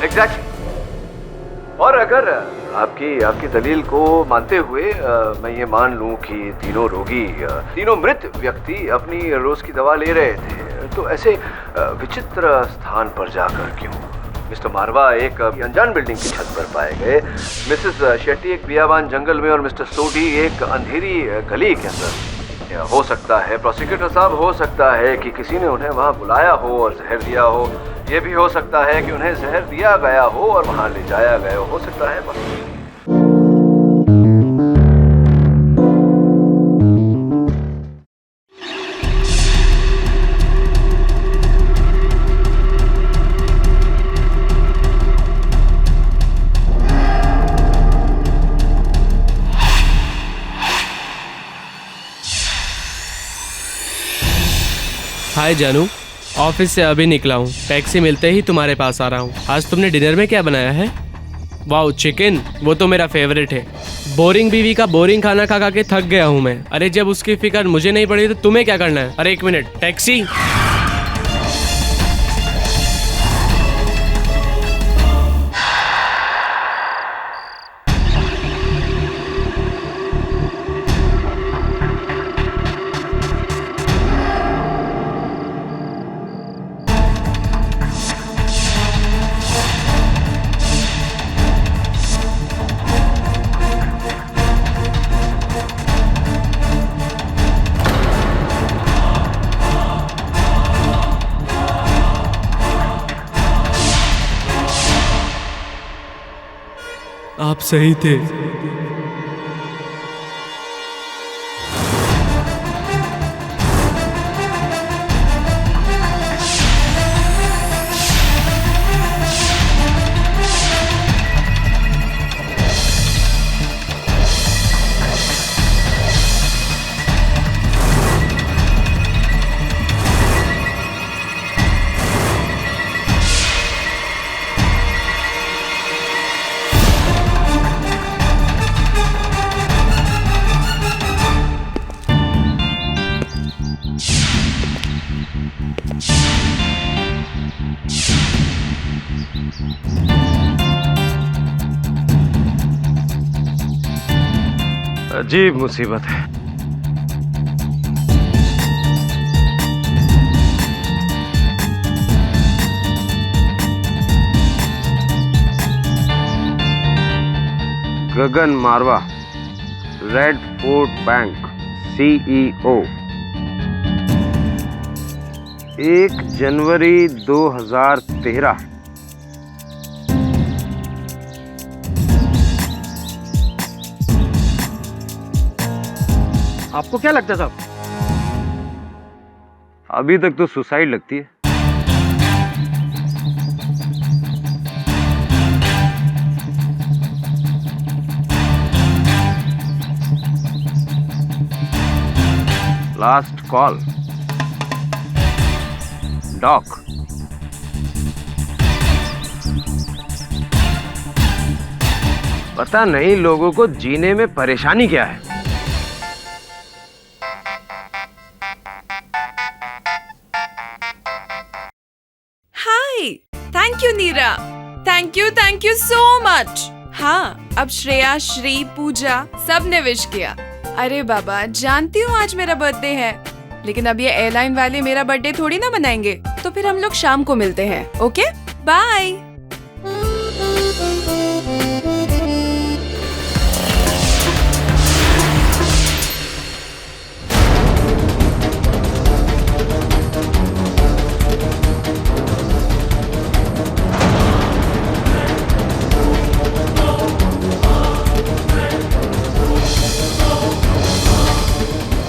Exactly. और अगर आपकी दलील को मानते हुए मैं ये मान लूं कि तीनों रोगी, तीनों मृत व्यक्ति अपनी रोज की दवा ले रहे थे, तो ऐसे विचित्र स्थान पर जाकर क्यों मिस्टर मारवा एक अनजान बिल्डिंग की छत पर पाए गए, मिसेस शेट्टी एक बियाबान जंगल में और मिस्टर सोडी एक अंधेरी गली के अंदर? हो सकता है प्रोसिक्यूटर साहब, हो सकता है कि किसी ने उन्हें वहां बुलाया हो और जहर दिया हो। ये भी हो सकता है कि उन्हें जहर दिया गया हो और वहां ले जाया गया हो सकता है। हाय जानू, ऑफिस से अभी निकला हूँ, टैक्सी मिलते ही तुम्हारे पास आ रहा हूँ। आज तुमने डिनर में क्या बनाया है? वाह, चिकन, वो तो मेरा फेवरेट है। बोरिंग बीवी का बोरिंग खाना खा खा के थक गया हूँ मैं। अरे जब उसकी फिक्र मुझे नहीं पड़ी तो तुम्हें क्या करना है? अरे एक मिनट, टैक्सी। आप सही थे। अजीब मुसीबत है। गगन मारवा, रेड फोर्ट बैंक CEO, 1 जनवरी 2013। आपको क्या लगता है साहब? अभी तक तो सुसाइड लगती है। Last call, doc. पता नहीं लोगों को जीने में परेशानी क्या है। Thank you Neera, thank you so much. हाँ, अब श्रेया, श्री, पूजा सब ने विश किया। अरे बाबा, जानती हूँ आज मेरा बर्थडे है, लेकिन अब ये एयरलाइन वाले मेरा बर्थडे थोड़ी ना मनाएंगे, तो फिर हम लोग शाम को मिलते हैं। Okay, bye.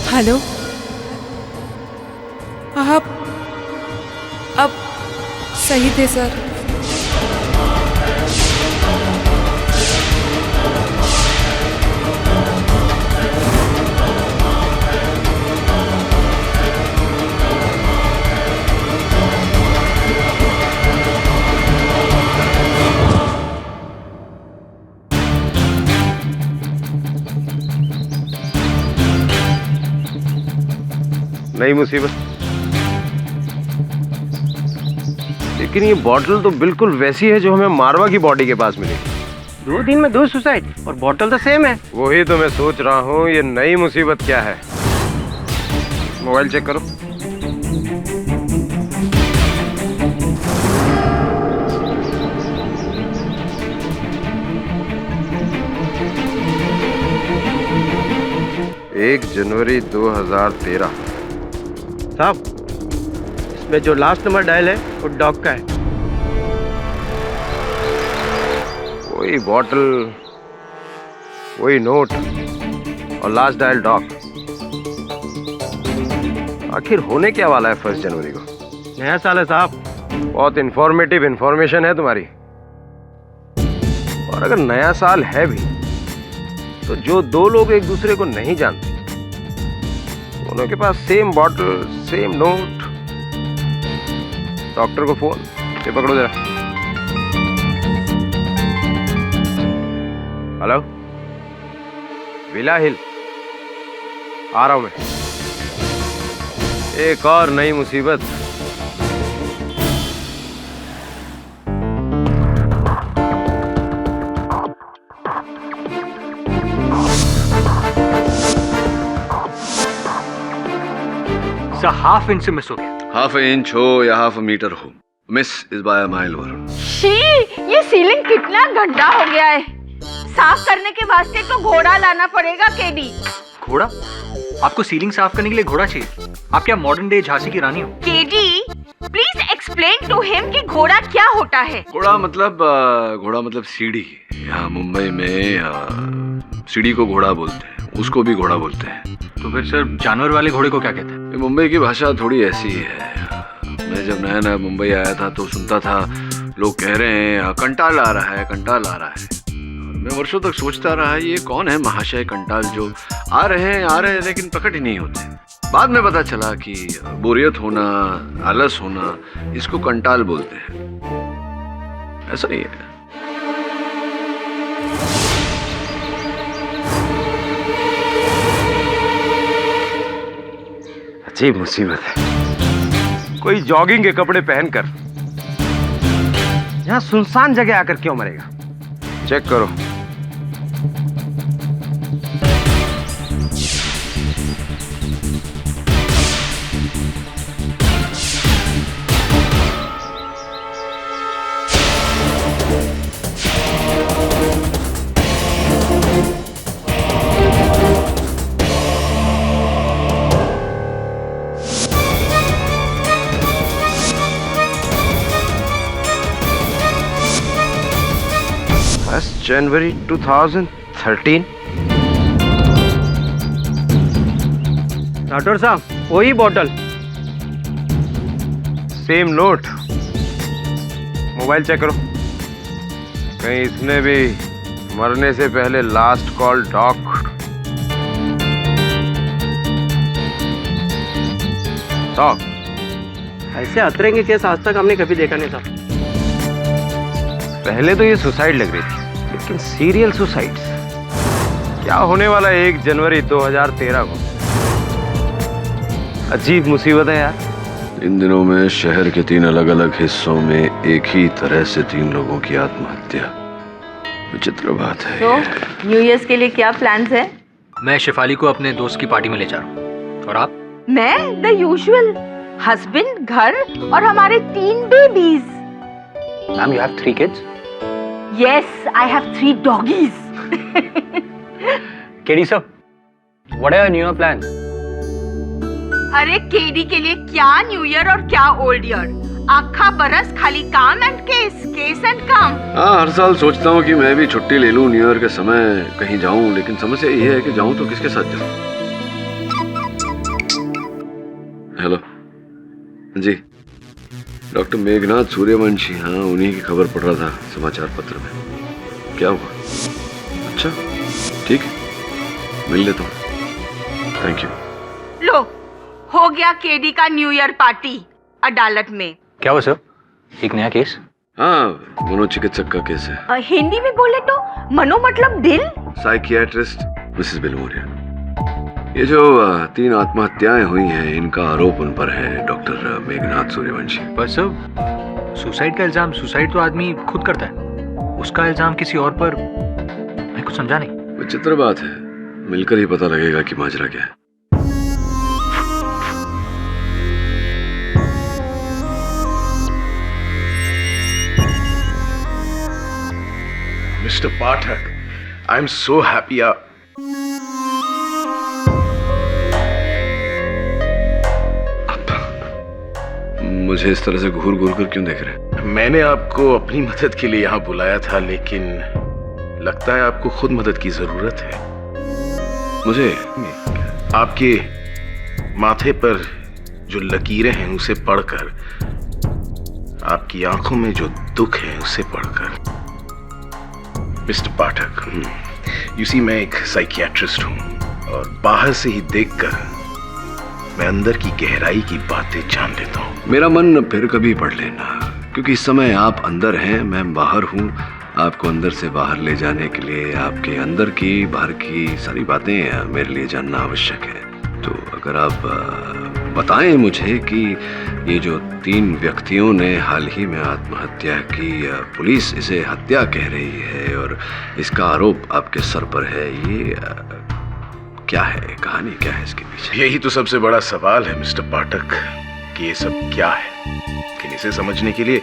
हेलो, आप सही थे सर। नई मुसीबत। लेकिन ये बॉटल तो बिल्कुल वैसी है जो हमें मारवा की बॉडी के पास मिलेगी। 2 दिन में 2 सुसाइड और बॉटल तो सेम है। वही तो मैं सोच रहा हूँ, ये नई मुसीबत क्या है। मोबाइल चेक करो। एक जनवरी 2013। साहब, इसमें जो लास्ट नंबर डायल है वो डॉग का है। वही बॉटल, वही नोट और लास्ट डायल डॉग। आखिर होने क्या वाला है 1 जनवरी को? नया साल है साहब। बहुत इंफॉर्मेटिव इंफॉर्मेशन है तुम्हारी। और अगर नया साल है भी तो जो 2 लोग एक दूसरे को नहीं जानते, दोनों के पास same bottle, same note. Doctor को फोन, ये पकड़ो जरा। हेलो, विला हिल, आ रहा हूं मैं। एक और नई मुसीबत। हाफ इंच से मिस हो गया। हाफ इंच हो या हाफ मीटर हो, miss is by a mile Varun. She, ये सीलिंग कितना गंदा हो गया है। साफ करने के वास्ते तो घोड़ा लाना पड़ेगा केडी। घोड़ा? आपको सीलिंग साफ करने के लिए घोड़ा चाहिए? आप क्या मॉडर्न डे झांसी की रानी हो? KD, please explain to him कि घोड़ा क्या होता है। घोड़ा मतलब सीढ़ी। यहाँ मुंबई में सीढ़ी को घोड़ा बोलते हैं, उसको भी घोड़ा बोलते हैं। तो फिर सर, जानवर वाले घोड़े को क्या कहते हैं? ये मुंबई की भाषा थोड़ी ऐसी है। मैं जब नया नया मुंबई आया था तो सुनता था लोग कह रहे हैं कंटाल आ रहा है, कंटाल आ रहा है। मैं वर्षों तक सोचता रहा ये कौन है महाशय कंटाल जो आ रहे हैं लेकिन प्रकट ही नहीं होते। बाद में पता चला कि बोरियत होना, आलस होना, इसको कंटाल बोलते हैं। ऐसा नहीं है। अजीब मुसीबत है। कोई जॉगिंग के कपड़े पहनकर यहाँ सुनसान जगह आकर क्यों मरेगा? चेक करो। जनवरी 2013। डॉक्टर साहब, वही bottle, same note. Mobile check करो। कहीं इसने भी मरने से पहले लास्ट कॉल डॉक। ऐसे अतरे के केस आज तक हमने कभी देखा नहीं था। पहले तो ये सुसाइड लग रही थी, लेकिन सीरियल सुसाइड्स क्या होने वाला है 1 जनवरी 2013 को। अजीब मुसीबत है यार। इन दिनों में शहर के 3 अलग अलग हिस्सों में एक ही तरह से 3 लोगों की आत्महत्या। विचित्र बात है। तो न्यू ईयर के लिए क्या प्लान्स है? मैं शेफाली को अपने दोस्त की पार्टी में ले जा रहा हूँ। और आप? मैं द यूजुअल, हस्बैंड, घर और हमारे 3 babies. Ma'am, you have 3 kids? Yes, I have 3 doggies. KD sir, what are your New Year plans? अरे केडी के लिए क्या न्यू ईयर और क्या ओल्ड ईयर? आखा बरस खाली काम एंड केस एंड काम। हाँ, हर साल सोचता हूँ कि मैं भी छुट्टी ले लूँ न्यू ईयर के समय, कहीं जाऊँ, लेकिन समस्या ये है कि जाऊँ तो किसके साथ जाऊँ। हेलो जी, डॉक्टर मेघनाथ सूर्यवंशी। हाँ, उन्हीं की खबर पढ़ रहा था समाचार पत्र में। क्या हुआ? अच्छा, ठीक है, मिल लेता हूँ। Thank you. लो, हो गया केडी का न्यू ईयर पार्टी अदालत में। क्या हुआ सर? एक नया केस? हाँ, मनोचिकित्सक का केस है। हिंदी में बोले तो मनो मतलब दिल। Psychiatrist Mrs Belmoria. ये जो 3 आत्महत्याएं हुई हैं, इनका आरोप उन पर है, डॉक्टर मेघनाथ सूर्यवंशी। पर सर, सुसाइड का इल्जाम सुसाइड तो आदमी खुद करता है, उसका इल्जाम किसी और पर, मैं कुछ समझा नहीं। विचित्र बात है, मिलकर ही पता लगेगा कि माजरा क्या है। Mr. Pathak, I'm so happy. मुझे इस तरह से घूर घूर कर क्यों देख रहे हैं? मैंने आपको अपनी मदद के लिए यहाँ बुलाया था, लेकिन लगता है आपको खुद मदद की जरूरत है। मुझे आपके माथे पर जो लकीरें हैं उसे पढ़कर, आपकी आंखों में जो दुख है उसे पढ़कर, मिस्टर पाठक, यू सी, मैं एक साइकियाट्रिस्ट हूं और बाहर से ही देखकर मैं अंदर की गहराई की बातें जान लेता हूं। मेरा मन फिर कभी पढ़ लेना, क्योंकि इस समय आप अंदर हैं, मैं बाहर हूं। आपको अंदर से बाहर ले जाने के लिए आपके अंदर की बाहर की सारी बातें मेरे लिए जानना आवश्यक है। तो अगर आप बताएं मुझे कि ये जो 3 व्यक्तियों ने हाल ही में आत्महत्या की, पुलिस इसे हत्या कह रही है और इसका आरोप आपके सर पर है, ये क्या है, कहानी क्या है इसके पीछे? यही तो सबसे बड़ा सवाल है मिस्टर पाठक कि ये सब क्या है। लेकिन इसे समझने के लिए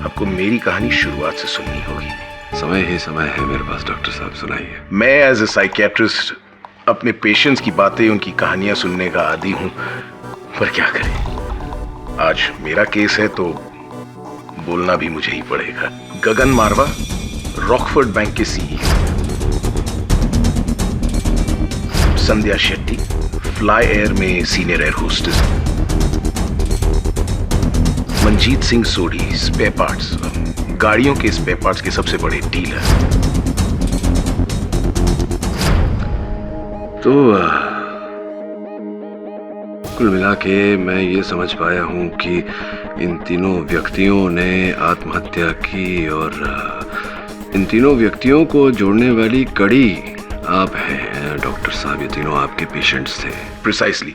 आपको मेरी कहानी शुरुआत से सुननी होगी। समय ही समय है मेरे पास डॉक्टर साहब, सुनाइए। मैं एज ए साइकियाट्रिस्ट अपने पेशेंट्स की बातें, उनकी कहानियां सुनने का आदी हूं, पर क्या करें, आज मेरा केस है तो बोलना भी मुझे ही पड़ेगा। गगन मारवा, रॉकफोर्ड बैंक के CEO, Sandhya Shetty, fly air में senior air hostess, Manjeet Singh Sodhi, spare parts, गाड़ियों के स्पेयर पार्ट्स के सबसे बड़े डीलर। तो कुल मिला के मैं ये समझ पाया हूं कि इन तीनों व्यक्तियों ने आत्महत्या की और इन तीनों व्यक्तियों को जोड़ने वाली कड़ी आप हैं डॉक्टर साहब। ये तीनों आपके पेशेंट्स थे। प्रिसाइसली,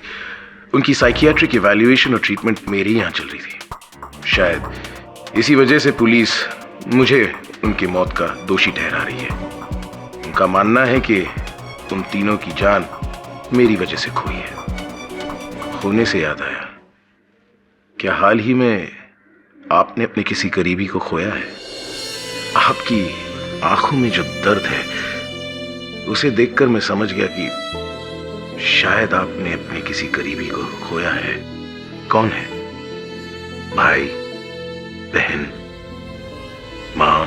उनकी साइकियाट्रिक इवैल्यूएशन और ट्रीटमेंट मेरे यहाँ चल रही थी। शायद इसी वजह से पुलिस मुझे उनकी मौत का दोषी ठहरा रही है। उनका मानना है कि उन तीनों की जान मेरी वजह से खोई है। खोने से याद आया, क्या हाल ही में आपने अपने किसी करीबी को खोया है? आपकी आंखों में जो दर्द है उसे देखकर मैं समझ गया कि शायद आपने अपने किसी करीबी को खोया है। कौन है? भाई, बहन, मां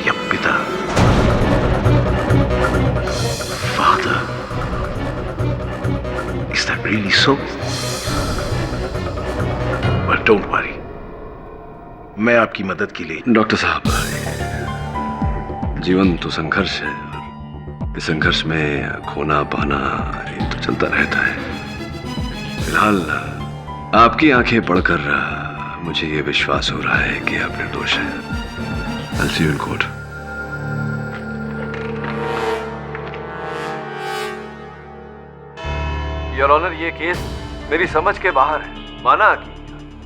या पिता? Father, is that really so? But don't worry, मैं आपकी मदद के लिए। डॉक्टर साहब, जीवन तो संघर्ष है और इस संघर्ष में खोना पाना ये तो चलता रहता है। फिलहाल आपकी आंखें पढ़कर मुझे ये विश्वास हो रहा है कि आप निर्दोष हैं। I'll see you in court. Your honour, ये केस मेरी समझ के बाहर है। माना कि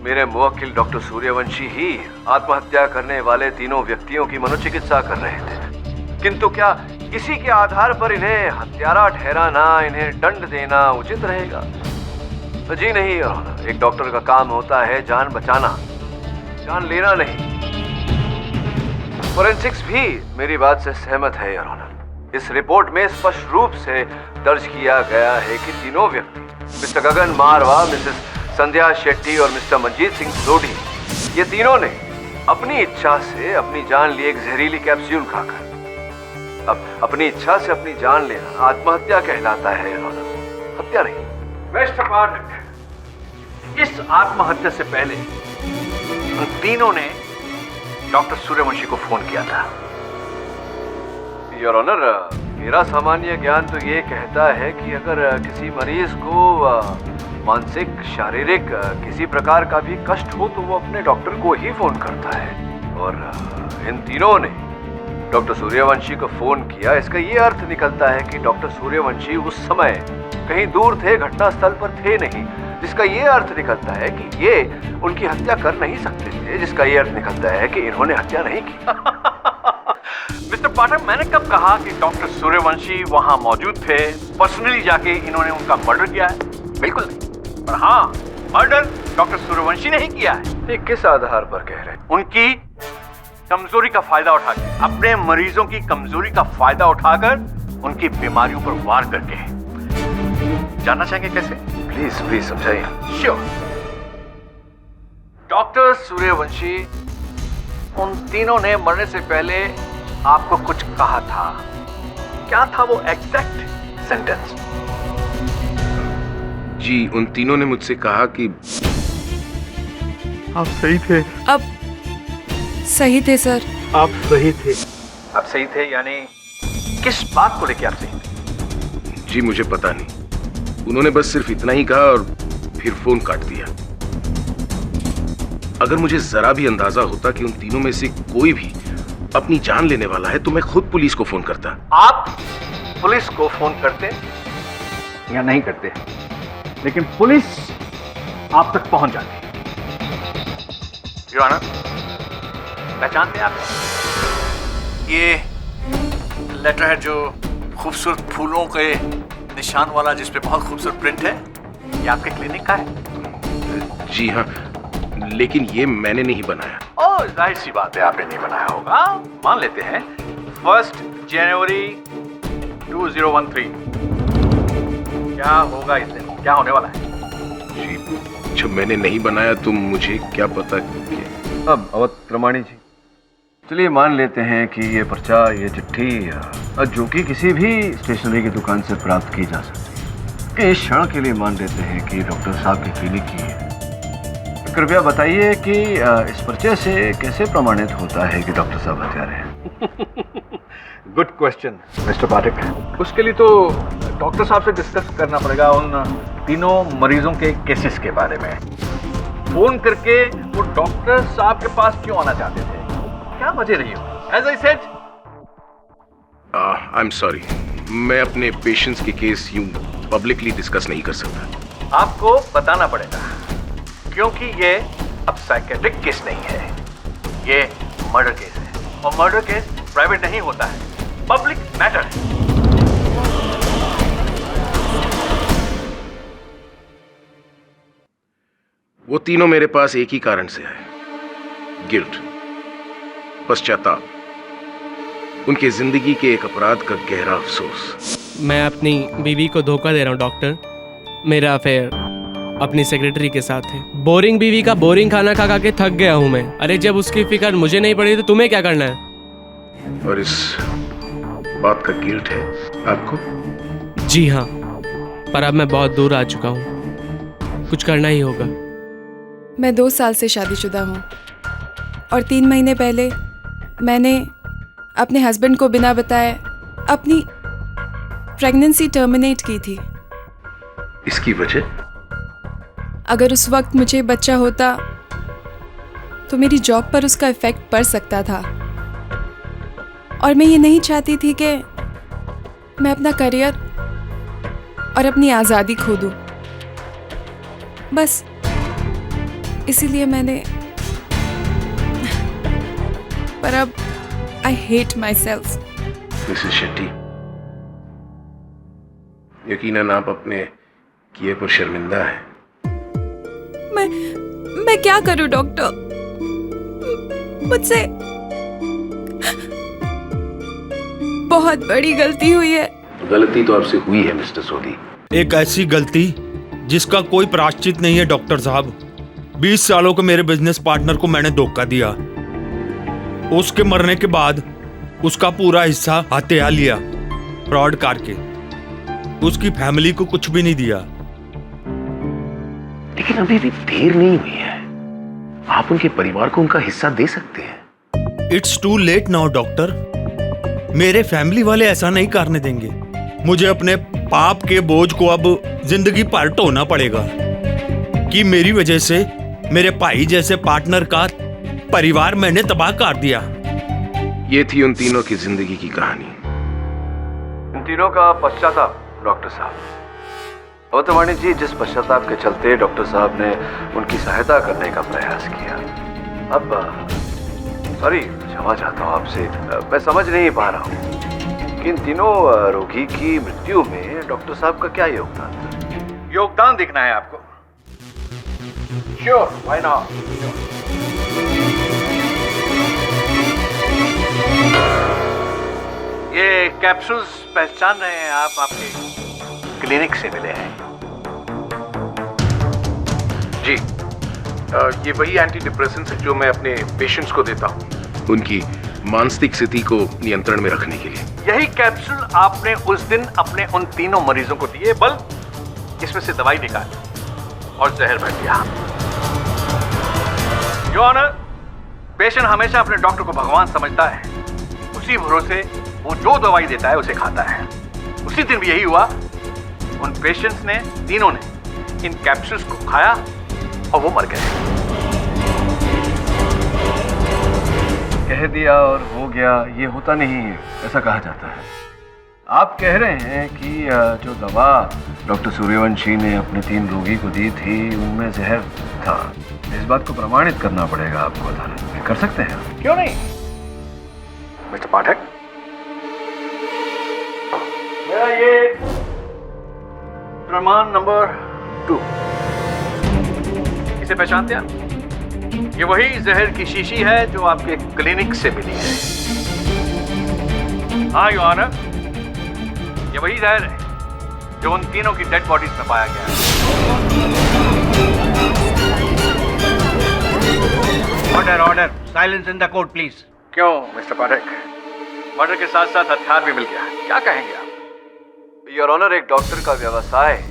मेरे मुवक्किल डॉक्टर सूर्यवंशी ही आत्महत्या करने वाले तीनों व्यक्तियों की मनोचिकित्सा कर रहे थे, किंतु क्या इसी के आधार पर इन्हें हत्यारा ठहराना, इन्हें दंड देना उचित रहेगा? जी नहीं योर ऑनर, एक डॉक्टर का काम होता है जान बचाना, जान लेना नहीं। फोरेंसिक्स भी मेरी बात से सहमत है योर ऑनर। इस रिपोर्ट में स्पष्ट रूप से दर्ज किया गया है कि तीनों व्यक्ति, मिस्टर गगन मारवा, मिसेस संध्या शेट्टी और मिस्टर मंजीत सिंह सोडी, ये तीनों ने अपनी इच्छा से अपनी जान ली एक जहरीली कैप्सूल खाकर। अब अपनी इच्छा से अपनी जान लेना आत्महत्या कहलाता है योर ऑनर, हत्या नहीं। मिस्टर पाठक, इस आत्महत्या से पहले उन तीनों ने डॉक्टर सूर्यवंशी को फोन किया था। योर ऑनर, मेरा सामान्य ज्ञान तो ये कहता है कि अगर किसी मरीज को मानसिक, शारीरिक किसी प्रकार का भी कष्ट हो तो वो अपने डॉक्टर को ही फोन करता है। और इन तीनों ने डॉक्टर सूर्यवंशी को फोन किया। इसका ये अर्थ निकलता है कि डॉक्टर सूर्यवंशी उस समय कहीं दूर थे, घटनास्थल पर थे नहीं, जिसका ये अर्थ निकलता है कि ये उनकी हत्या कर नहीं सकते थे, जिसका ये अर्थ निकलता है कि इन्होंने हत्या नहीं की। मिस्टर पाठक, मैंने कब कहा कि डॉक्टर सूर्यवंशी वहां मौजूद थे, पर्सनली जाके इन्होंने उनका मर्डर किया है? बिल्कुल नहीं। पर हाँ, मर्डर डॉक्टर सूर्यवंशी ने ही किया है। ये किस आधार पर कह रहे हैं? उनकी कमजोरी का फायदा उठाकर, अपने मरीजों की कमजोरी का फायदा उठाकर उनकी बीमारियों पर वार करके। जानना चाहेंगे कैसे? प्लीज प्लीज समझाइए। श्योर। डॉक्टर सूर्यवंशी, उन तीनों ने मरने से पहले आपको कुछ कहा था। क्या था वो एग्जैक्ट सेंटेंस? जी, उन तीनों ने मुझसे कहा कि आप सही थे। अब सही थे सर। आप सही थे। आप सही थे यानी किस बात को लेकर आप सही थे? जी मुझे पता नहीं, उन्होंने बस सिर्फ इतना ही कहा और फिर फोन काट दिया। अगर मुझे जरा भी अंदाजा होता कि उन तीनों में से कोई भी अपनी जान लेने वाला है तो मैं खुद पुलिस को फोन करता। आप पुलिस को फोन करते या नहीं करते, लेकिन पुलिस आप तक पहुंच जाती। योर ऑनर, पहचानते हैं आप? ये लेटर है जो खूबसूरत फूलों के निशान वाला, जिसपे बहुत खूबसूरत प्रिंट है। ये आपके क्लिनिक का है? जी हाँ, लेकिन ये मैंने नहीं बनाया। ओह, जाहिर सी बात है, आपने नहीं बनाया होगा। मान लेते हैं 1 जनवरी 2013। क्या होगा इस दिन? क्या होने वाला है? जी, जब मैंने नहीं बनाया तो मुझे क्या पता कि... अब अवध प्रमाणी जी, चलिए मान लेते हैं कि ये पर्चा, ये चिट्ठी जो कि किसी भी स्टेशनरी की दुकान से प्राप्त की जा सकती है, कि इस क्षण के लिए मान लेते हैं कि डॉक्टर साहब की क्लिनिक की है। कृपया बताइए कि इस पर्चे से कैसे प्रमाणित होता है कि डॉक्टर साहब हत्यारे हैं? गुड क्वेश्चन मिस्टर पाठक। उसके लिए तो डॉक्टर साहब से डिस्कस करना पड़ेगा उन तीनों मरीजों के केसेस के बारे में। फोन करके वो डॉक्टर साहब के पास क्यों आना चाहते थे? क्या वजह रही हो? As I said, I am sorry, मैं अपने पेशेंट्स के केस यूं पब्लिकली डिस्कस नहीं कर सकता। आपको बताना पड़ेगा, क्योंकि ये अब साइकेट्रिक केस नहीं है, ये मर्डर केस है। और मर्डर केस प्राइवेट नहीं होता है, पब्लिक मैटर है। वो तीनों मेरे पास एक ही कारण से आए, गिल्ट, पश्चाताप, उनके जिंदगी के एक अपराध का गहरा अफसोस। मैं अपनी बीवी को धोखा दे रहा हूँ डॉक्टर। मेरा अफेयर अपनी सेक्रेटरी के साथ है। बोरिंग बीवी का बोरिंग खाना खा खा के थक गया हूँ मैं। अरे जब उसकी फिक्र मुझे नहीं पड़ी तो तुम्हें क्या करना है? और इस बात का गिल्ट है आपको? जी हाँ, पर अब मैं बहुत दूर आ चुका हूँ, कुछ करना ही होगा। मैं 2 साल से शादीशुदा हूँ और 3 महीने पहले मैंने अपने हस्बैंड को बिना बताए अपनी प्रेगनेंसी टर्मिनेट की थी। इसकी वजह? अगर उस वक्त मुझे बच्चा होता तो मेरी जॉब पर उसका इफेक्ट पड़ सकता था और मैं ये नहीं चाहती थी कि मैं अपना करियर और अपनी आज़ादी खो दूँ। बस इसीलिए मैंने, पर अब I hate my self. Mrs Shetty, यकीनन आप अपने किए पर शर्मिंदा हैं। मैं क्या करूं डॉक्टर? मुझसे बहुत बड़ी गलती हुई है। गलती तो आपसे हुई है मिस्टर सोदी। एक ऐसी गलती जिसका कोई प्रायश्चित नहीं है डॉक्टर साहब। 20 सालों के मेरे बिजनेस पार्टनर को मैंने धोखा दिया। उसके मरने के बाद उसका पूरा हिस्सा हत्या लिया, फ्रॉड करके। उसकी फैमिली को कुछ भी नहीं दिया। लेकिन अभी भी देर नहीं हुई है, आप उनके परिवार को उनका हिस्सा दे सकते हैं। It's too late now doctor. मेरे फैमिली वाले ऐसा नहीं करने देंगे। मुझे अपने पाप के बोझ को अब जिंदगी भर ढोना पड़ेगा कि मेरी वजह से मेरे भाई जैसे पार्टनर का परिवार मैंने तबाह कर दिया। ये थी उन तीनों की जिंदगी की कहानी। इन तीनों का पश्चाताप डॉक्टर साहब। अवतवाणी जी, जिस पश्चाताप के चलते डॉक्टर साहब ने उनकी सहायता करने का प्रयास किया, अब सॉरी, क्षमा चाहता हूँ आपसे, मैं समझ नहीं पा रहा हूँ कि इन तीनों रोगी की मृत्यु में डॉक्टर साहब का क्या योगदान था? योगदान देखना है आपको? Sure, why not. ये कैप्सूल्स पहचान रहे हैं आप? आपके क्लिनिक से मिले हैं जी। ये वही एंटी डिप्रेसेंट्स है जो मैं अपने पेशेंट्स को देता हूँ, उनकी मानसिक स्थिति को नियंत्रण में रखने के लिए। यही कैप्सूल आपने उस दिन अपने उन तीनों मरीजों को दिए, बल इसमें से दवाई निकाली और जहर भर दिया। योर ऑनर, पेशेंट हमेशा अपने डॉक्टर को भगवान समझता है, उसी भरोसे वो जो दवाई देता है उसे खाता है। उसी दिन भी यही हुआ। उन पेशेंट्स ने, तीनों ने इन कैप्सूल्स को खाया और वो मर गए। कह दिया और हो गया, ये होता नहीं है, ऐसा कहा जाता है। आप कह रहे हैं कि जो दवा डॉक्टर सूर्यवंशी ने अपने 3 रोगी को दी थी उनमें जहर था। इस बात को प्रमाणित करना पड़ेगा आपको अदालत में। कर सकते हैं? क्यों नहीं मिस्टर पाठक? मेरा ये प्रमाण नंबर 2, इसे पहचानते हैं? ये वही जहर की शीशी है जो आपके क्लिनिक से मिली है। हाँ योर ऑनर, ये वही जहर है जो उन तीनों की डेड बॉडीज में पाया गया है। Order order, silence in the court please. क्यों मिस्टर पाठक, मर्डर के साथ साथ हथियार भी मिल गया, क्या कहेंगे आप? योर ऑनर, एक डॉक्टर का व्यवसाय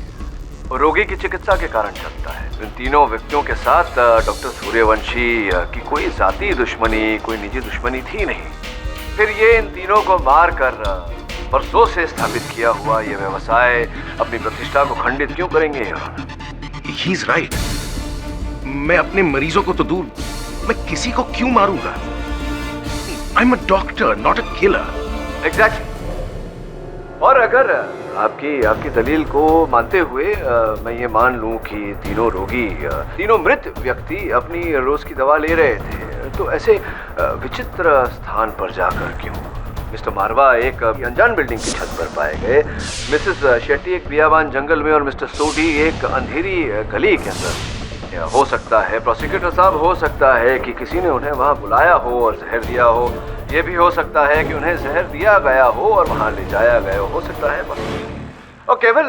रोगी की चिकित्सा के कारण चलता है। इन तीनों व्यक्तियों के साथ डॉक्टर सूर्यवंशी की कोई जाति दुश्मनी, कोई निजी दुश्मनी थी नहीं। फिर ये इन तीनों को मार कर बरसों से स्थापित किया हुआ ये व्यवसाय अपनी प्रतिष्ठा को खंडित क्यों करेंगे? He is right. मैं अपने मरीजों को तो दूर, मैं किसी को क्यों मारूंगा? I am a doctor, not a killer. Exactly. और अगर आपकी दलील को मानते हुए मैं ये मान लूं कि तीनों रोगी, तीनों मृत व्यक्ति अपनी रोज की दवा ले रहे थे, तो ऐसे विचित्र स्थान पर जाकर क्यों? मिस्टर मारवा एक अनजान बिल्डिंग की छत पर पाए गए, मिसेस शेट्टी एक बियाबान जंगल में और मिस्टर सोडी एक अंधेरी गली के अंदर। हो सकता है प्रोसिक्यूटर साहब, हो सकता है कि किसी ने उन्हें वहां बुलाया हो और जहर दिया हो। ये भी हो सकता है कि उन्हें जहर दिया गया हो और वहां ले जाया गया हो सकता है। और केवल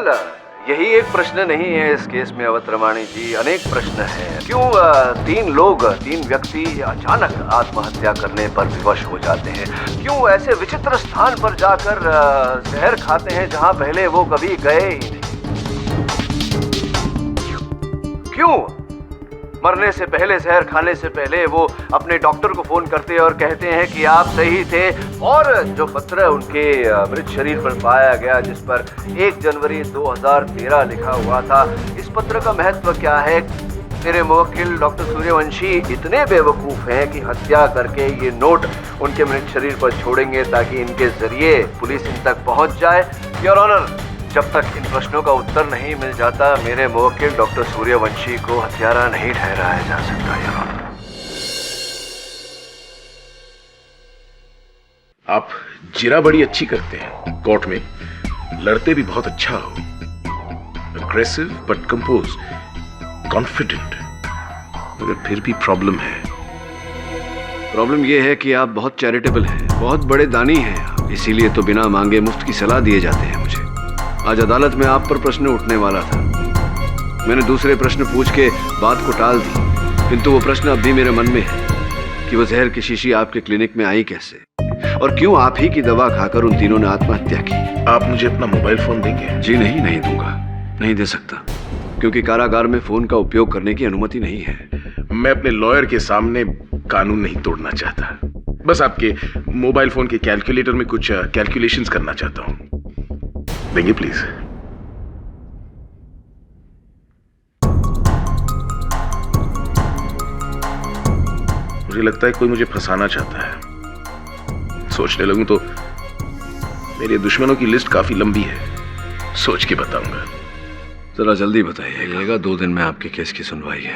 यही एक प्रश्न नहीं है इस केस में अवतरमाणी जी, अनेक प्रश्न हैं। क्यों 3 व्यक्ति अचानक आत्महत्या करने पर विवश हो जाते हैं? क्यों ऐसे विचित्र स्थान पर जाकर जहर खाते हैं जहां पहले वो कभी गए ही नहीं? क्यों मरने से पहले, जहर खाने से पहले वो अपने डॉक्टर को फोन करते और कहते हैं कि आप सही थे, और जो पत्र उनके मृत शरीर पर पाया गया जिस पर 1 जनवरी 2013 लिखा हुआ था, इस पत्र का महत्व क्या है? मेरे मुवक्किल डॉक्टर सूर्यवंशी इतने बेवकूफ हैं कि हत्या करके ये नोट उनके मृत शरीर पर छोड़ेंगे ताकि इनके जरिए पुलिस इन तक पहुंच जाए। योर ऑनर, जब तक इन प्रश्नों का उत्तर नहीं मिल जाता, मेरे मुवक्किल डॉक्टर सूर्यवंशी को हत्यारा नहीं ठहराया जा सकता। योर ऑनर, आप जिरा बड़ी अच्छी करते हैं, कोर्ट में लड़ते भी बहुत अच्छा हो। Aggressive but compose, confident. मगर फिर भी प्रॉब्लम है। प्रॉब्लम ये है कि आप बहुत चैरिटेबल हैं, बहुत बड़े दानी हैं आप, इसीलिए तो बिना मांगे मुफ्त की सलाह दिए जाते हैं मुझे। आज अदालत में आप पर प्रश्न उठने वाला था, मैंने दूसरे प्रश्न पूछ के बात को टाल दी, किंतु वो प्रश्न अब भी मेरे मन में है कि वो जहर की शीशी आपके क्लिनिक में आई कैसे, और क्यों आप ही की दवा खाकर उन तीनों ने आत्महत्या की। आप मुझे अपना मोबाइल फोन देंगे? जी नहीं दूंगा, नहीं दे सकता, क्योंकि कारागार में फोन का उपयोग करने की अनुमति नहीं है। मैं अपने लॉयर के सामने कानून नहीं तोड़ना चाहता, बस आपके मोबाइल फोन के कैलकुलेटर में कुछ कैलकुलेशंस करना चाहता हूं। देंगे प्लीज? मुझे लगता है कोई मुझे फंसाना चाहता है। सोचने लगूं तो मेरे दुश्मनों की लिस्ट काफी लंबी है, सोच के बताऊंगा। जरा जल्दी बताइएगा, 2 दिन में आपके केस की सुनवाई है।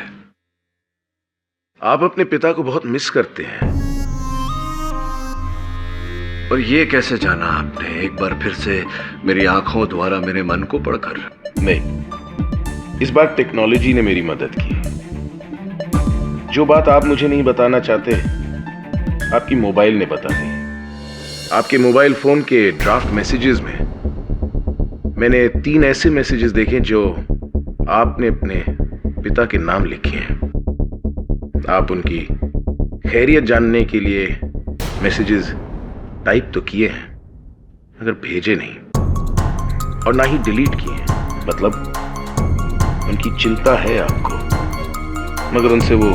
आप अपने पिता को बहुत मिस करते हैं। और ये कैसे जाना आपने, एक बार फिर से मेरी आंखों द्वारा मेरे मन को पढ़कर? नहीं, इस बार टेक्नोलॉजी ने मेरी मदद की। जो बात आप मुझे नहीं बताना चाहते, आपकी मोबाइल ने बता दी। आपके मोबाइल फोन के ड्राफ्ट मैसेजेस में मैंने 3 ऐसे मैसेजेस देखे जो आपने अपने पिता के नाम लिखे हैं। आप उनकी खैरियत जानने के लिए मैसेजेस टाइप तो किए हैं, मगर भेजे नहीं, और ना ही डिलीट किए हैं। मतलब उनकी चिंता है आपको, मगर उनसे वो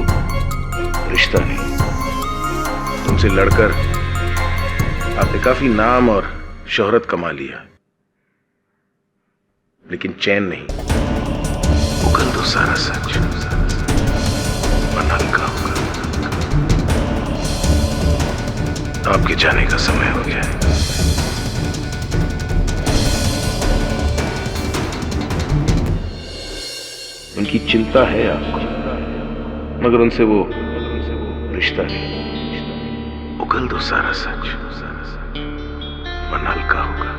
रिश्ता नहीं। उनसे लड़कर आपने काफी नाम और शोहरत कमा लिया, लेकिन चैन नहीं। उगल दो सारा सच, वरना हल्का होगा। आपके जाने का समय हो गया है। उनकी चिंता है आपको, मगर उनसे वो रिश्ता नहीं। उगल दो सारा सच, वरना हल्का होगा।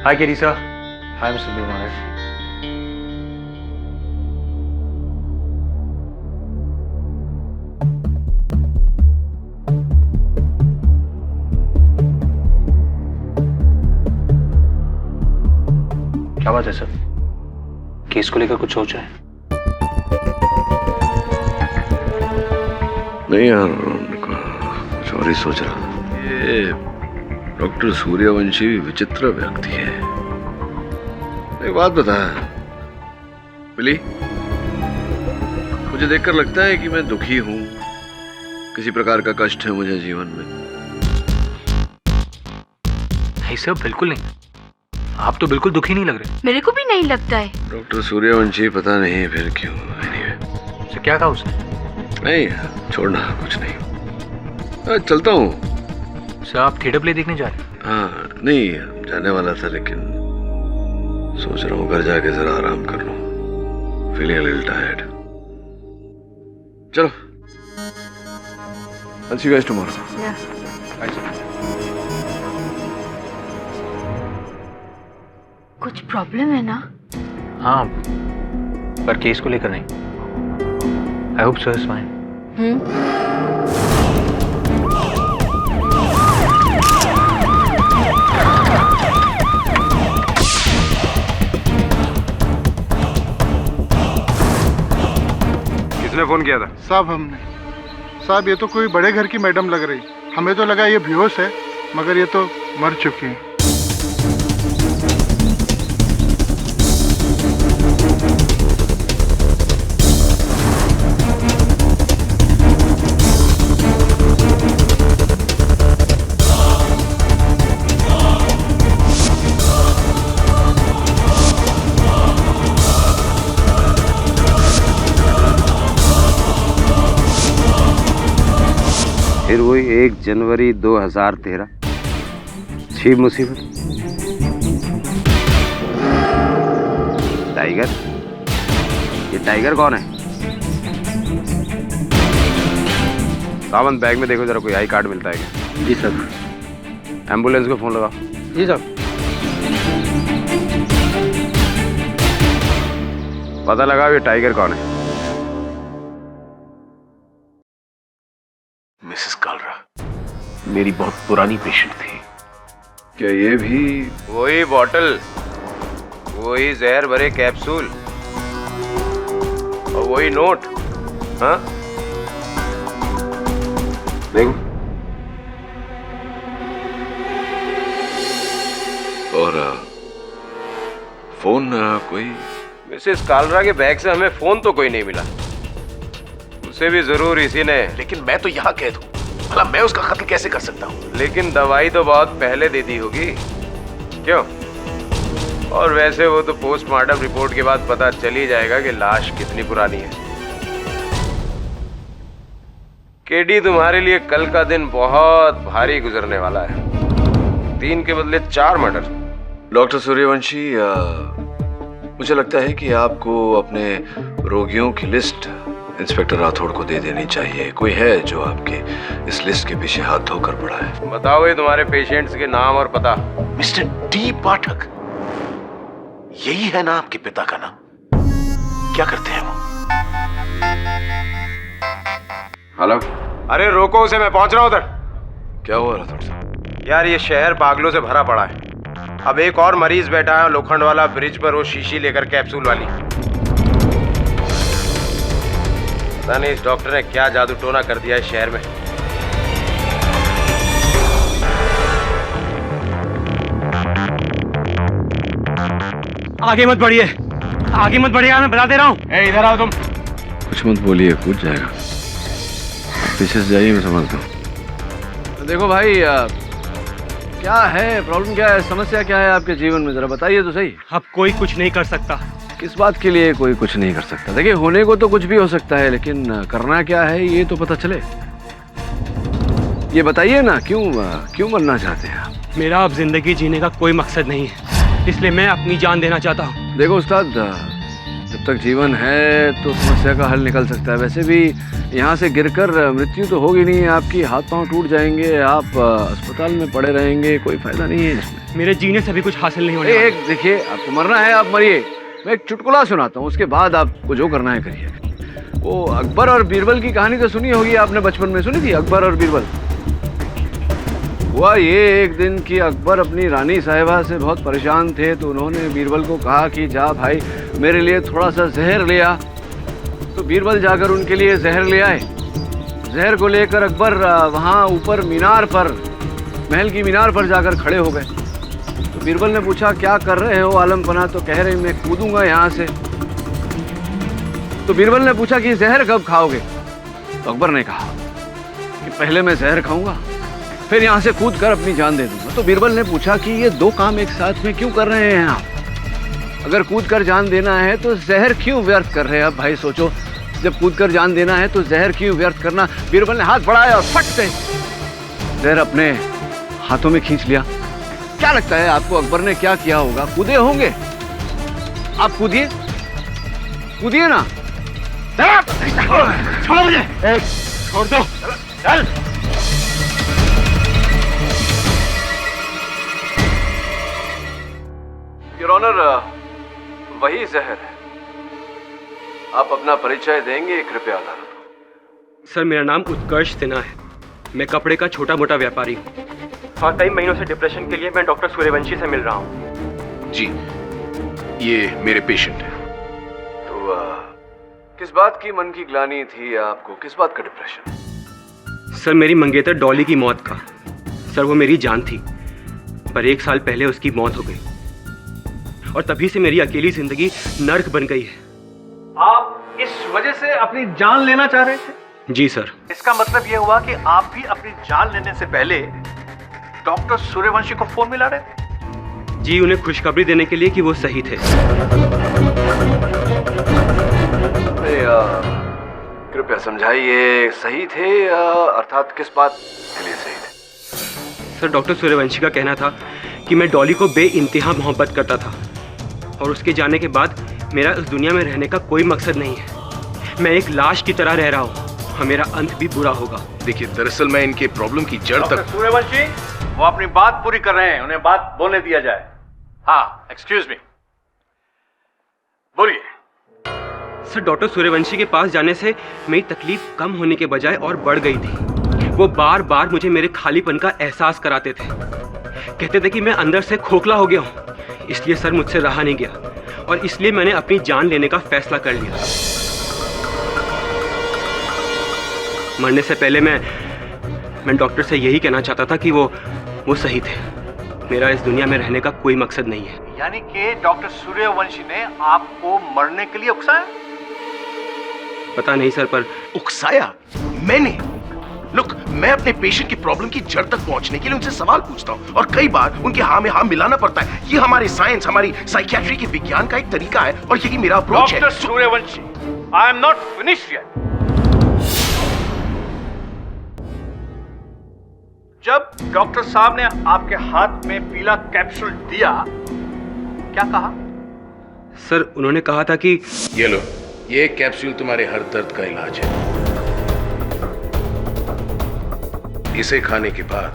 Hi, Katie, sir. Hi, Mr. Bhimanath. क्या बात है सर? केस को लेकर कुछ सोचा है? नहीं यार, कुछ और ही सोच रहा था। ये डॉक्टर सूर्यवंशी विचित्र व्यक्ति है। एक बात बता बिली, मुझे देखकर लगता है कि मैं दुखी हूं, किसी प्रकार का कष्ट है मुझे जीवन में। नहीं सर, बिल्कुल नहीं। आप तो बिल्कुल दुखी नहीं लग रहे। मेरे को भी नहीं लगता है। डॉक्टर सूर्यवंशी पता नहीं फिर क्यों। सर क्या कहा उसने? नहीं छोड़ना, कुछ नहीं। चलता हूँ। सर आप थिएटर प्ले देखने जा रहे हैं? हाँ, नहीं जाने वाला था, लेकिन सोच रहा हूँ घर जाके जरा आराम कर लूँ। Feeling a little tired. चलो, I'll see you guys tomorrow. कुछ प्रॉब्लम है ना? हाँ, पर केस को लेकर नहीं। I hope sir is fine. किसने फोन किया था? साहब हमने। साहब ये तो कोई बड़े घर की मैडम लग रही। हमें तो लगा ये बेहोश है, मगर ये तो मर चुकी है। फिर वही 1 जनवरी 2013 छिप मुसीबत। टाइगर? ये टाइगर कौन है? सावंत, बैग में देखो जरा, कोई आई कार्ड मिलता है क्या? जी सर। एम्बुलेंस को फोन लगाओ। जी सर। पता लगाओ ये टाइगर कौन है। मिसेस कालरा मेरी बहुत पुरानी पेशेंट थी। क्या ये भी वही बॉटल, वही जहर भरे कैप्सूल और वही नोट? हाँ देखो। और फोन कोई? मिसेस कालरा के बैग से हमें फोन तो कोई नहीं मिला। उसे भी जरूर इसी ने। लेकिन मैं तो यहाँ कैद हूँ, भला मैं उसका कत्ल कैसे कर सकता हूँ? लेकिन दवाई तो बहुत पहले दे दी होगी, क्यों? और वैसे वो तो पोस्टमार्टम रिपोर्ट के बाद पता चल ही जाएगा कि लाश कितनी पुरानी है। केडी, तुम्हारे लिए कल का दिन बहुत भारी गुजरने वाला है। 3 के बदले 4 मर्डर, डॉक्टर सूर्यवंशी, मुझे लगता है कि आपको अपने रोगियों की लिस्ट इंस्पेक्टर राठौड़ को दे देनी चाहिए। कोई है जो आपके इस लिस्ट के पीछे हाथ धोकर पड़ा है? बताओ ये तुम्हारे पेशेंट्स के नाम और पता। मिस्टर डी पाठक, यही है ना आपके पिता का नाम? क्या करते हैं वो? हेलो। अरे रोको उसे, मैं पहुंच रहा हूं उधर। क्या हुआ राठौड़ साहब? यार ये शहर पागलों से भरा पड़ा है। अब एक और मरीज बैठा है लोखंड वाला ब्रिज पर, वो शीशी लेकर कैप्सूल वाली। पता नहीं इस डॉक्टर ने क्या जादू टोना कर दिया है शहर में। आगे मत बढ़िए, आगे मत बढ़िए, मैं बता दे रहा हूँ। इधर आओ तुम। कुछ मत बोलिए, कूद जाएगा। पीछे से जाइए, मैं समझता हूँ। देखो भाई, क्या है प्रॉब्लम, क्या है समस्या, क्या है आपके जीवन में, जरा बताइए तो सही। अब कोई कुछ नहीं कर सकता। किस बात के लिए कोई कुछ नहीं कर सकता? देखिए, होने को तो कुछ भी हो सकता है, लेकिन करना क्या है ये तो पता चले। ये बताइए ना, क्यों मरना चाहते हैं आप? मेरा अब जिंदगी जीने का कोई मकसद नहीं है, इसलिए मैं अपनी जान देना चाहता हूँ। देखो उस्ताद, जब तक जीवन है तो समस्या का हल निकल सकता है। वैसे भी यहाँ से गिरकर मृत्यु तो होगी नहीं आपकी, हाथ पांव टूट जाएंगे, आप अस्पताल में पड़े रहेंगे, कोई फायदा नहीं है इसमें। मेरे जीने से भी कुछ हासिल नहीं होने वाला। एक देखिए, आपको मरना है आप मरिए, मैं एक चुटकुला सुनाता हूँ, उसके बाद आपको जो करना है करिए। वो अकबर और बीरबल की कहानी तो सुनी होगी आपने, बचपन में सुनी थी, अकबर और बीरबल। हुआ ये एक दिन कि अकबर अपनी रानी साहिबा से बहुत परेशान थे, तो उन्होंने बीरबल को कहा कि जा भाई मेरे लिए थोड़ा सा जहर ले आ। तो बीरबल जाकर उनके लिए जहर ले आए। जहर को लेकर अकबर वहाँ ऊपर मीनार पर, महल की मीनार पर जाकर खड़े हो गए। तो बीरबल ने पूछा क्या कर रहे हो आलम पना? तो कह रहे मैं कूदूंगा यहाँ से। तो बीरबल ने पूछा कि जहर कब खाओगे? तो अकबर ने कहा कि पहले मैं जहर खाऊंगा, फिर यहाँ से कूद कर अपनी जान दे दूंगा। तो बीरबल ने पूछा कि ये दो काम एक साथ में क्यों कर रहे हैं आप? अगर कूद कर जान देना है तो जहर क्यों व्यर्थ कर रहे हैं? अब भाई सोचो, जब कूद कर जान देना है तो जहर क्यों व्यर्थ करना? बीरबल ने हाथ बढ़ाया और फट से जहर अपने हाथों में खींच लिया। क्या लगता है आपको अकबर ने क्या किया होगा? कूदे होंगे? आप कूदिए, कूदिए ना। छोड़ मुझे, छोड़ दो, चल। योर ऑनर, वही जहर है। आप अपना परिचय देंगे कृपया अदालत? सर, मेरा नाम उत्कर्ष सिन्हा है, मैं कपड़े का छोटा मोटा व्यापारी हूँ और कई महीनों से डिप्रेशन के लिए मैं डॉक्टर सूर्यवंशी से मिल रहा हूँ। जी, ये मेरे पेशेंट हैं। तो किस बात की मन की ग्लानि थी आपको? किस बात का डिप्रेशन? सर, मेरी मंगेतर डॉली की मौत का। सर, वो मेरी जान थी, पर 1 साल पहले उसकी मौत हो गई और तभी से मेरी अकेली जिंदगी नर्क बन गई है। आप इस वजह से अपनी जान लेना चाह रहे थे? जी सर। इसका मतलब यह हुआ कि आप भी अपनी जान लेने से पहले डॉक्टर सूर्यवंशी को फोन मिला रहे थे? जी, उन्हें खुशखबरी देने के लिए कि वो सही थे। कृपया समझाइए, सही थे अर्थात किस बात के लिए सही थे? सर, डॉक्टर सूर्यवंशी का कहना था कि मैं डॉली को बेइंतहा मोहब्बत करता था और उसके जाने के बाद मेरा इस दुनिया में रहने का कोई मकसद नहीं है। मैं एक लाश की तरह रह रहा हूँ और मेरा अंत भी बुरा होगा। देखिए, दरअसल मैं इनके प्रॉब्लम की जड़ तक। सूर्यवंशी, वो अपनी बात पूरी कर रहे हैं, उन्हें बात बोलने दिया जाए। हाँ, एक्सक्यूज मी, बोलिए। सर, डॉक्टर सूर्यवंशी के पास जाने से मेरी तकलीफ कम होने के बजाय और बढ़ गई थी। वो बार बार मुझे मेरे खालीपन का एहसास कराते थे, कहते थे कि मैं अंदर से खोखला हो गया हूँ। इसलिए सर, मुझसे रहा नहीं गया और इसलिए मैंने अपनी जान लेने का फैसला कर लिया। मरने से पहले मैं डॉक्टर से यही कहना चाहता था कि वो सही थे। मेरा इस दुनिया में रहने का कोई मकसद नहीं है। यानी कि डॉक्टर सूर्यवंशी ने आपको मरने के लिए उकसाया? पता नहीं सर, पर उकसाया मैंने? लुक, मैं अपने पेशेंट की प्रॉब्लम की जड़ तक पहुंचने के लिए उनसे सवाल पूछता हूं और कई बार उनके हाँ में हाँ मिलाना पड़ता है। ये हमारे साइंस, हमारी साइकियाट्री के विज्ञान का एक तरीका है और यही मेरा अप्रोच है। Doctor Suryavanshi, I am not finished yet. जब डॉक्टर साहब ने आपके हाथ में पीला कैप्सूल दिया क्या कहा? सर उन्होंने कहा था कि ये लो, ये कैप्सूल तुम्हारे हर दर्द का इलाज है। इसे खाने के बाद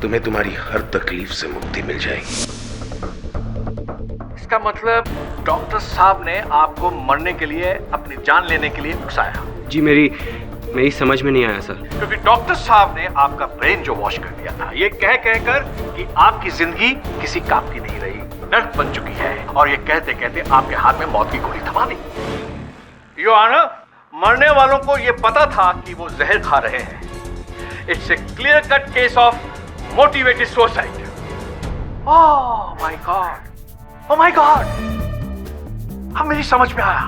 तुम्हें तुम्हारी हर तकलीफ से मुक्ति मिल जाएगी। इसका मतलब डॉक्टर साहब ने आपको मरने के लिए, अपनी जान लेने के लिए उकसाया? जी मेरी समझ में नहीं आया सर। क्योंकि डॉक्टर साहब ने आपका ब्रेन जो वॉश कर दिया था, ये कह कहकर कि आपकी जिंदगी किसी काम की नहीं रही, नर्क बन चुकी है, और ये कहते कहते आपके हाथ में मौत की गोली थमा दी। योर ऑनर, मरने वालों को ये पता था कि वो जहर खा रहे हैं। It's a clear cut case of motivated suicide. Oh my God, oh my God, अब मेरी समझ में आया।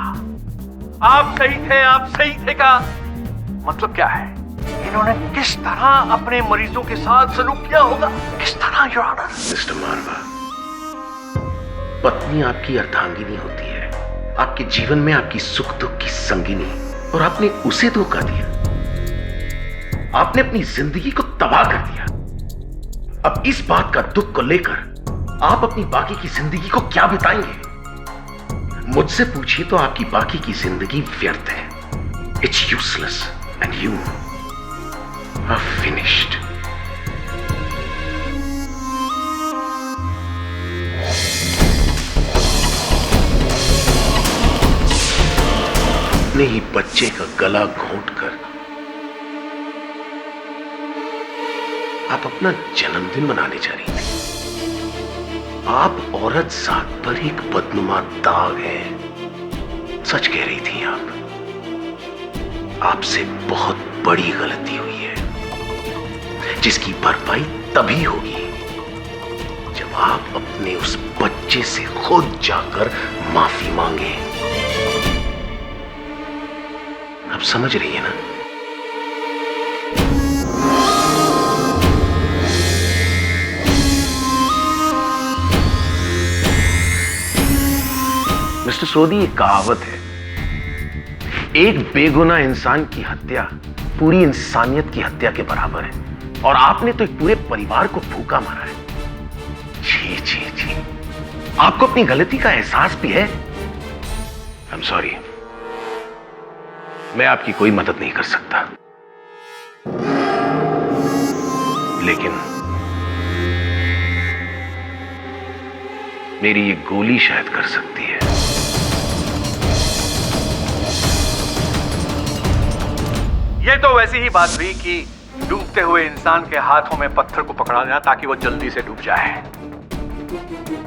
आप सही थे का मतलब क्या है? इन्होंने किस तरह अपने मरीजों के साथ सलूक किया होगा, किस तरह योर ऑनर? मिस्टर मारवा, पत्नी आपकी अर्धांगिनी होती है, आपके जीवन में आपकी सुख दुख की संगिनी, और आपने उसे धोखा दिया। आपने अपनी जिंदगी को तबाह कर दिया। अब इस बात का दुख को लेकर आप अपनी बाकी की जिंदगी को क्या बिताएंगे? मुझसे पूछिए तो आपकी बाकी की जिंदगी व्यर्थ है। It's useless and you are finished. अपने ही बच्चे का गला घोंटकर आप अपना जन्मदिन मनाने जा रही थी। आप औरत जात पर एक बदनुमा दाग है, सच कह रही थी आप। आपसे बहुत बड़ी गलती हुई है, जिसकी भरपाई तभी होगी जब आप अपने उस बच्चे से खुद जाकर माफी मांगे। आप समझ रही है ना? मिस्टर सोदी, एक कहावत है, एक बेगुनाह इंसान की हत्या पूरी इंसानियत की हत्या के बराबर है, और आपने तो एक पूरे परिवार को भूखा मारा है। जी जी जी, आपको अपनी गलती का एहसास भी है। आई एम सॉरी, मैं आपकी कोई मदद नहीं कर सकता, लेकिन मेरी ये गोली शायद कर सकती है। ये तो वैसी ही बात हुई कि डूबते हुए इंसान के हाथों में पत्थर को पकड़ा देना ताकि वो जल्दी से डूब जाए।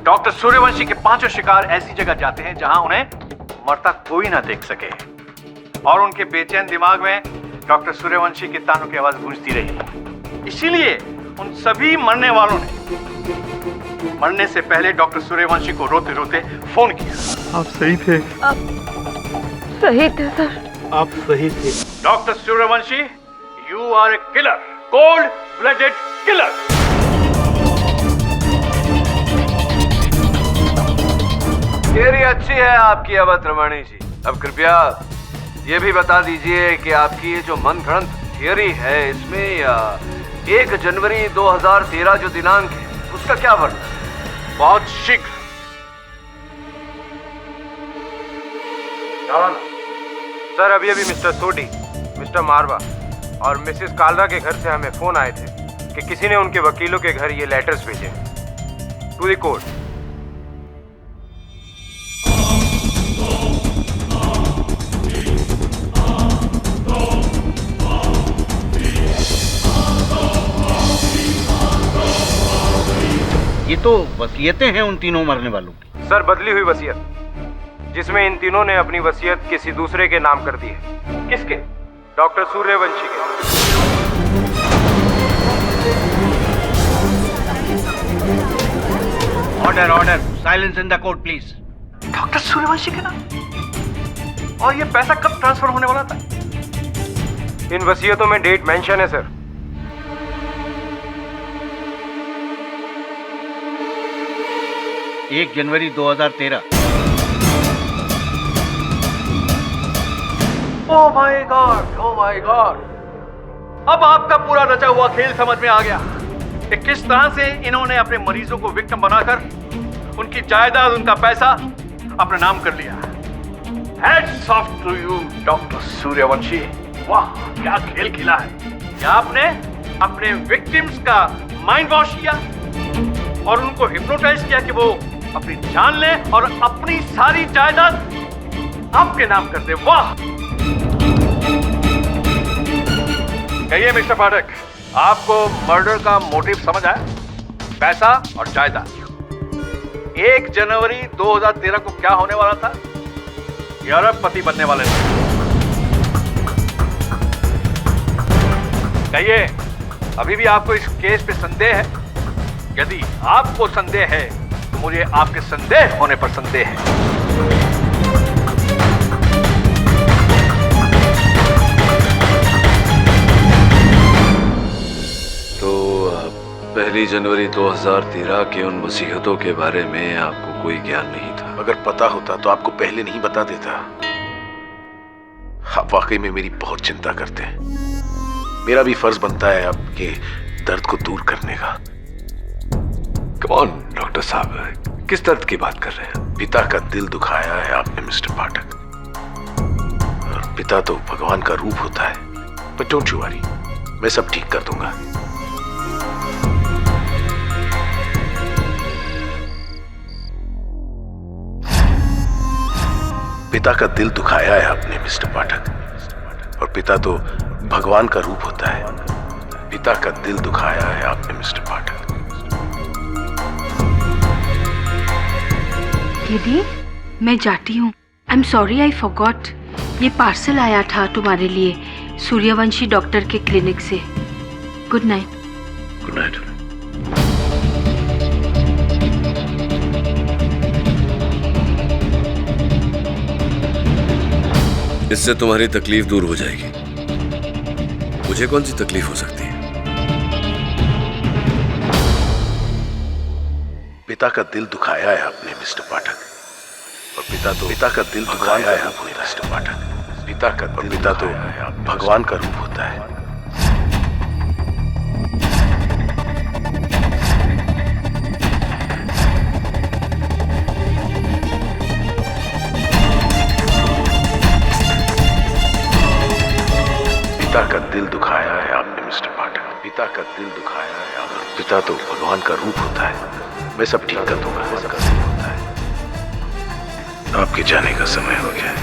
डॉक्टर सूर्यवंशी के पांचों शिकार ऐसी जगह जाते हैं जहां उन्हें मरता कोई ना देख सके, और उनके बेचैन दिमाग में डॉक्टर सूर्यवंशी के तानों की आवाज गूंजती रही। इसीलिए उन सभी मरने वालों ने मरने से पहले डॉक्टर सूर्यवंशी को रोते रोते फोन किया। आप सही थे। सही थे सर। आप सही थे। Doctor Suryavanshi, you are a killer, cold blooded killer. Theory अच्छी है आपकी अवध रमणी जी। अब कृपया ये भी बता दीजिए कि आपकी ये जो मनगढ़ंत थियरी है, इसमें 1 जनवरी 2013 जो दिनांक है, उसका क्या वर्णन है? बहुत शीघ्र। सर अभी मिस्टर सोडी, मिस्टर मारवा और मिसेस कालरा के घर से हमें फोन आए थे कि किसी ने उनके वकीलों के घर ये लेटर्स भेजे टू द कोर्ट। ये तो वसीयतें हैं उन तीनों मरने वालों की। सर बदली हुई वसीयत, जिसमें इन तीनों ने अपनी वसीयत किसी दूसरे के नाम कर दी है। किसके? डॉक्टर सूर्यवंशी के। Order order, silence in the court please. Doctor Suryavanshi के नाम? और ये पैसा कब ट्रांसफर होने वाला था? इन वसीयतों में डेट मेंशन है sir. 1 January 2013। Oh my God, oh my God. अब आपका पूरा रचा हुआ खेल समझ में आ गया कि किस तरह से इन्होंने अपने मरीजों को विक्टिम बनाकर उनकी जायदाद, उनका पैसा अपने नाम कर लिया। Hats off to you doctor Suryavanshi. वाह, क्या खेल खेला है। क्या आपने अपने विक्टिम्स का माइंड वॉश किया और उनको हिप्नोटाइज किया कि वो अपनी जान ले और अपनी सारी जायदाद आपके नाम कर दे। वाह। कहिए मिस्टर पाठक, आपको मर्डर का मोटिव समझ आया? पैसा और जायदाद। 1 जनवरी 2013 को क्या होने वाला था? ये अरबपति बनने वाले थे। कहिए, अभी भी आपको इस केस पे संदेह है? यदि आपको संदेह है तो मुझे आपके संदेह होने पर संदेह है। तो 1 जनवरी 2013 के उन वसीयतों के बारे में आपको कोई ज्ञान नहीं था? अगर पता होता तो आपको पहले नहीं बता देता। आप वाकई में मेरी बहुत चिंता करते हैं। मेरा भी फर्ज बनता है आपके दर्द को दूर करने का। कौन डॉक्टर साहब, किस दर्द की बात कर रहे हैं? पिता का दिल दुखाया है आपने मिस्टर पाठक। और पिता तो भगवान का रूप होता है। बट डोंट यू वरी, मैं सब ठीक कर दूंगा। पिता का दिल दुखाया है आपने मिस्टर पाठक। और पिता तो भगवान का रूप होता है। पिता का दिल दुखाया है आपने मिस्टर पाठक। दीदी, मैं जाती हूँ। आई एम सॉरी, आई फॉरगॉट। ये पार्सल आया था तुम्हारे लिए सूर्यवंशी डॉक्टर के क्लिनिक से। Good night. Good night. इससे तुम्हारी तकलीफ दूर हो जाएगी। मुझे कौन सी तकलीफ हो सकती है? पिता का दिल दुखाया है आपने मिस्टर पाठक। और पिता का दिल दुखाया है आपने मिस्टर पाठक। पिता तो भगवान का रूप होता है। पिता का दिल दुखाया है आपने मिस्टर पाठक। पिता का दिल दुखाया है आपने। पिता तो भगवान का रूप होता है। मैं सब ठीक कर दूंगा। आपके जाने का समय हो गया है।